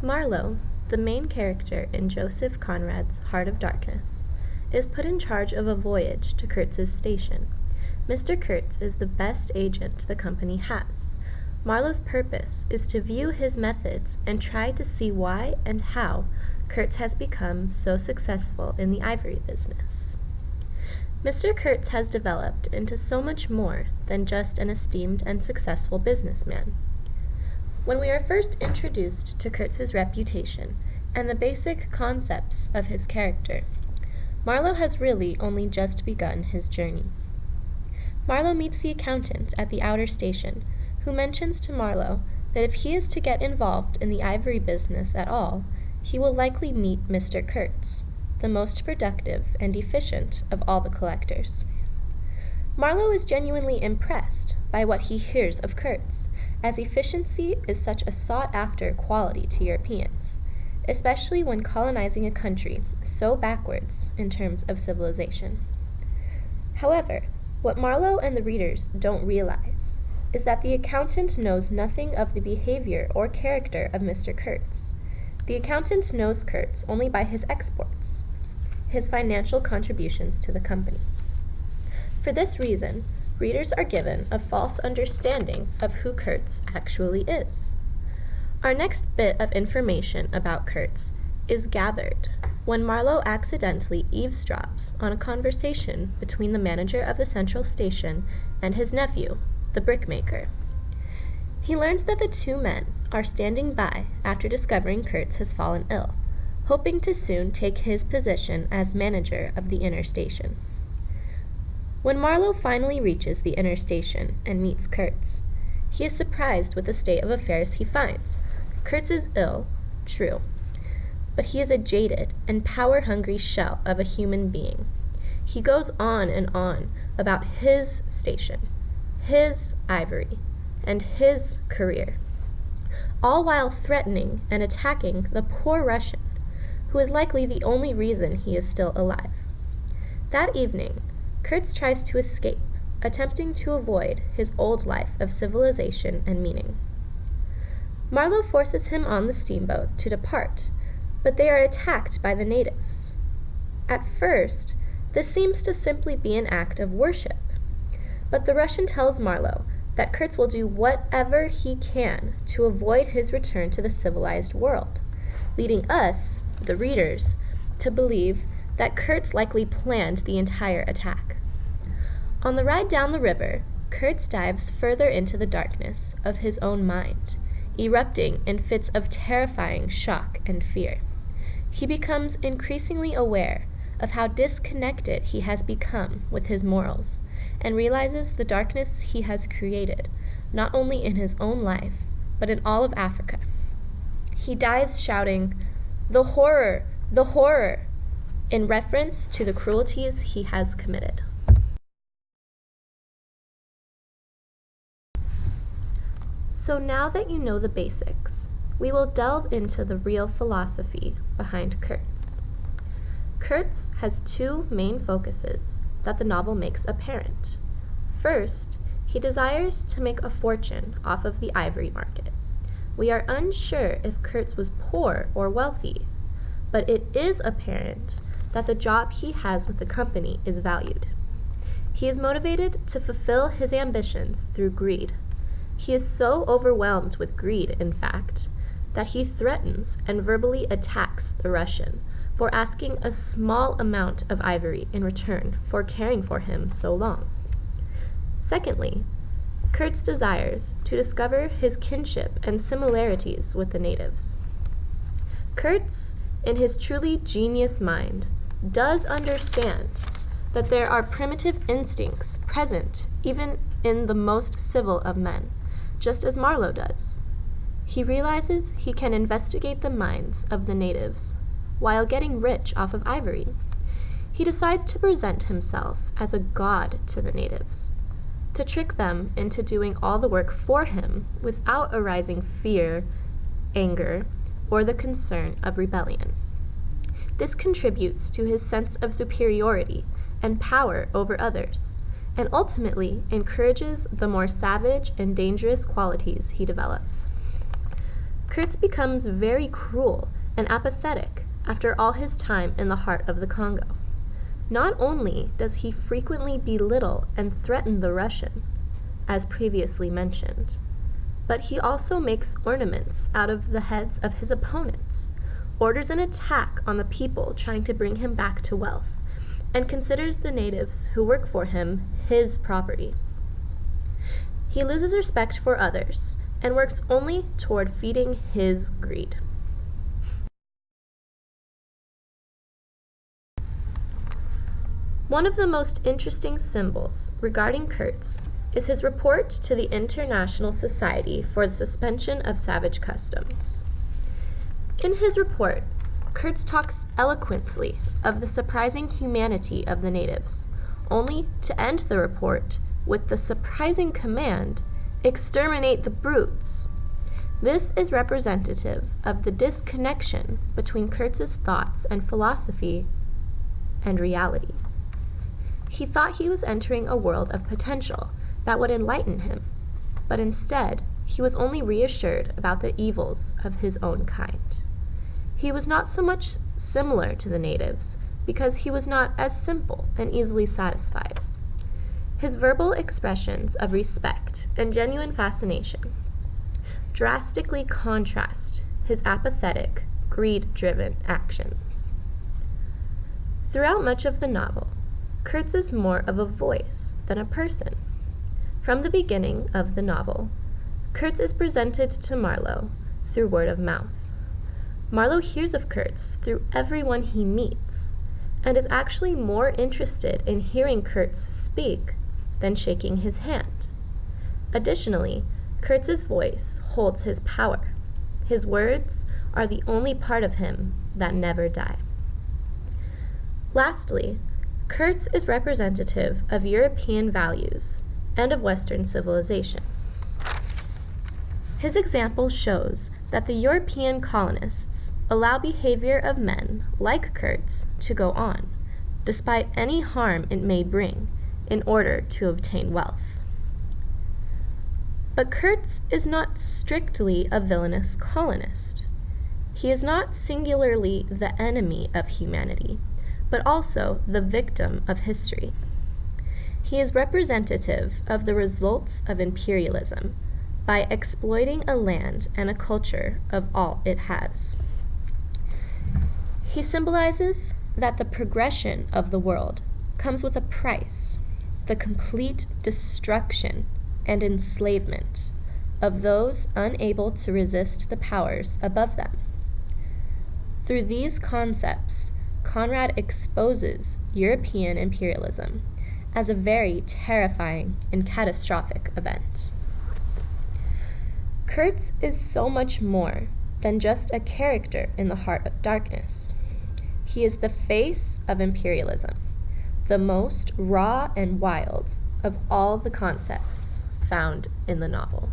Marlowe, the main character in Joseph Conrad's Heart of Darkness, is put in charge of a voyage to Kurtz's station. Mr. Kurtz is the best agent the company has. Marlowe's purpose is to view his methods and try to see why and how Kurtz has become so successful in the ivory business. Mr. Kurtz has developed into so much more than just an esteemed and successful businessman. When we are first introduced to Kurtz's reputation and the basic concepts of his character, Marlowe has really only just begun his journey. Marlowe meets the accountant at the outer station, who mentions to Marlowe that if he is to get involved in the ivory business at all, he will likely meet Mr. Kurtz, the most productive and efficient of all the collectors. Marlowe is genuinely impressed by what he hears of Kurtz, as efficiency is such a sought-after quality to Europeans, especially when colonizing a country so backwards in terms of civilization. However, what Marlowe and the readers don't realize is that the accountant knows nothing of the behavior or character of Mr. Kurtz. The accountant knows Kurtz only by his exports, his financial contributions to the company. For this reason, readers are given a false understanding of who Kurtz actually is. Our next bit of information about Kurtz is gathered when Marlowe accidentally eavesdrops on a conversation between the manager of the central station and his nephew, the brickmaker. He learns that the two men are standing by after discovering Kurtz has fallen ill, hoping to soon take his position as manager of the inner station. When Marlowe finally reaches the inner station and meets Kurtz, he is surprised with the state of affairs he finds. Kurtz is ill, true, but he is a jaded and power-hungry shell of a human being. He goes on and on about his station, his ivory, and his career, all while threatening and attacking the poor Russian, who is likely the only reason he is still alive. That evening, Kurtz tries to escape, attempting to avoid his old life of civilization and meaning. Marlowe forces him on the steamboat to depart, but they are attacked by the natives. At first, this seems to simply be an act of worship, but the Russian tells Marlowe that Kurtz will do whatever he can to avoid his return to the civilized world, leading us, the readers, to believe that Kurtz likely planned the entire attack. On the ride down the river, Kurtz dives further into the darkness of his own mind, erupting in fits of terrifying shock and fear. He becomes increasingly aware of how disconnected he has become with his morals, and realizes the darkness he has created, not only in his own life, but in all of Africa. He dies shouting, "The horror! The horror!" in reference to the cruelties he has committed. So now that you know the basics, we will delve into the real philosophy behind Kurtz. Kurtz has two main focuses that the novel makes apparent. First, he desires to make a fortune off of the ivory market. We are unsure if Kurtz was poor or wealthy, but it is apparent that the job he has with the company is valued. He is motivated to fulfill his ambitions through greed. He is so overwhelmed with greed, in fact, that he threatens and verbally attacks the Russian for asking a small amount of ivory in return for caring for him so long. Secondly, Kurtz desires to discover his kinship and similarities with the natives. Kurtz, in his truly genius mind, does understand that there are primitive instincts present even in the most civil of men, just as Marlowe does. He realizes he can investigate the minds of the natives while getting rich off of ivory. He decides to present himself as a god to the natives, to trick them into doing all the work for him without arousing fear, anger, or the concern of rebellion. This contributes to his sense of superiority and power over others, and ultimately encourages the more savage and dangerous qualities he develops. Kurtz becomes very cruel and apathetic after all his time in the heart of the Congo. Not only does he frequently belittle and threaten the Russian, as previously mentioned, but he also makes ornaments out of the heads of his opponents, orders an attack on the people trying to bring him back to wealth, and considers the natives who work for him his property. He loses respect for others and works only toward feeding his greed. One of the most interesting symbols regarding Kurtz is his report to the International Society for the Suspension of Savage Customs. In his report, Kurtz talks eloquently of the surprising humanity of the natives, only to end the report with the surprising command, "Exterminate the brutes." This is representative of the disconnection between Kurtz's thoughts and philosophy and reality. He thought he was entering a world of potential that would enlighten him, but instead, he was only reassured about the evils of his own kind. He was not so much similar to the natives because he was not as simple and easily satisfied. His verbal expressions of respect and genuine fascination drastically contrast his apathetic, greed-driven actions. Throughout much of the novel, Kurtz is more of a voice than a person. From the beginning of the novel, Kurtz is presented to Marlowe through word of mouth. Marlowe hears of Kurtz through everyone he meets, and is actually more interested in hearing Kurtz speak than shaking his hand. Additionally, Kurtz's voice holds his power. His words are the only part of him that never die. Lastly, Kurtz is representative of European values and of Western civilization. His example shows that the European colonists allow behavior of men like Kurtz to go on, despite any harm it may bring, in order to obtain wealth. But Kurtz is not strictly a villainous colonist. He is not singularly the enemy of humanity, but also the victim of history. He is representative of the results of imperialism by exploiting a land and a culture of all it has. He symbolizes that the progression of the world comes with a price, the complete destruction and enslavement of those unable to resist the powers above them. Through these concepts, Conrad exposes European imperialism as a very terrifying and catastrophic event. Kurtz is so much more than just a character in the heart of darkness. He is the face of imperialism, the most raw and wild of all the concepts found in the novel.